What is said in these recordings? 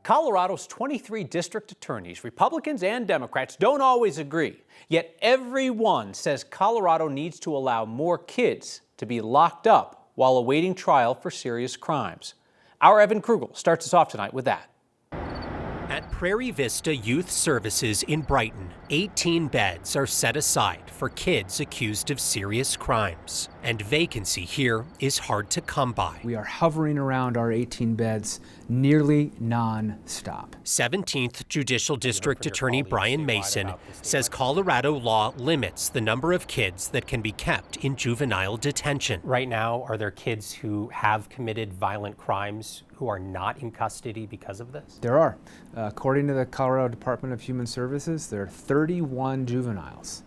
Colorado's 23 district attorneys, Republicans and Democrats, don't always agree. Yet everyone says Colorado needs to allow more kids to be locked up while awaiting trial for serious crimes. Our Evan Krugel starts us off tonight with that. At Prairie Vista Youth Services in Brighton, 18 beds are set aside for kids accused of serious crimes. And vacancy here is hard to come by. We are hovering around our 18 beds nearly non-stop. 17th Judicial District Attorney Brian Mason says Colorado law limits the number of kids that can be kept in juvenile detention. Right now, are there kids who have committed violent crimes who are not in custody because of this? There are. According to the Colorado Department of Human Services, there are 31 juveniles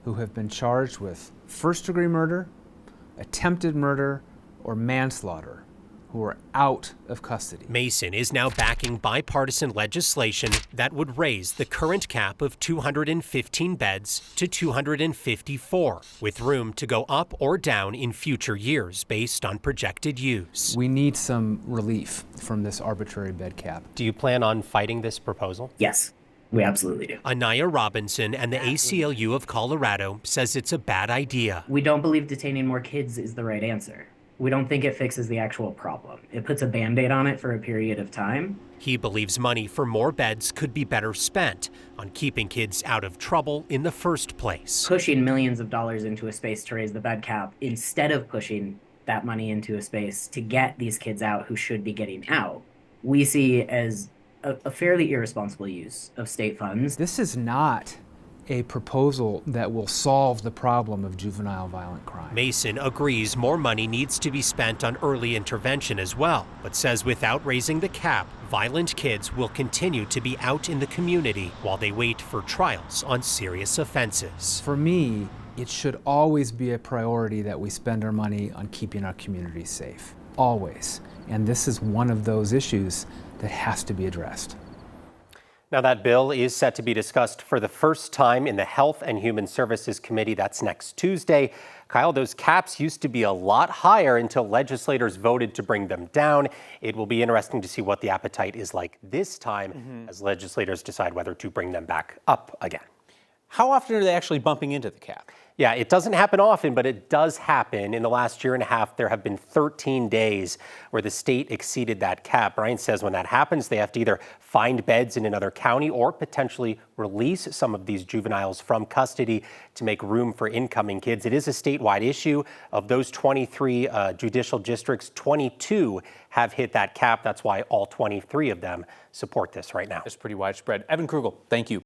who have been charged with first-degree murder, attempted murder, or manslaughter, who are out of custody. Mason is now backing bipartisan legislation that would raise the current cap of 215 beds to 254, with room to go up or down in future years based on projected use. We need some relief from this arbitrary bed cap. Do you plan on fighting this proposal? Yes, we absolutely do. Anaya Robinson and the ACLU of Colorado says it's a bad idea. We don't believe detaining more kids is the right answer. We don't think it fixes the actual problem. It puts a Band-Aid on it for a period of time. He believes money for more beds could be better spent on keeping kids out of trouble in the first place. Pushing millions of dollars into a space to raise the bed cap instead of pushing that money into a space to get these kids out who should be getting out, we see as a fairly irresponsible use of state funds. This is not a proposal that will solve the problem of juvenile violent crime. Mason agrees more money needs to be spent on early intervention as well, but says without raising the cap, violent kids will continue to be out in the community while they wait for trials on serious offenses. For me, it should always be a priority that we spend our money on keeping our communities safe. Always. And this is one of those issues that has to be addressed. Now, that bill is set to be discussed for the first time in the Health and Human Services Committee. That's next Tuesday. Kyle, those caps used to be a lot higher until legislators voted to bring them down. It will be interesting to see what the appetite is like this time as legislators decide whether to bring them back up again. How often are they actually bumping into the cap? Yeah, it doesn't happen often, but it does happen. In the last year and a half, there have been 13 days where the state exceeded that cap. Brian says when that happens, they have to either find beds in another county or potentially release some of these juveniles from custody to make room for incoming kids. It is a statewide issue. Of those 23 judicial districts, 22 have hit that cap. That's why all 23 of them support this right now. It's pretty widespread. Evan Krugel, thank you.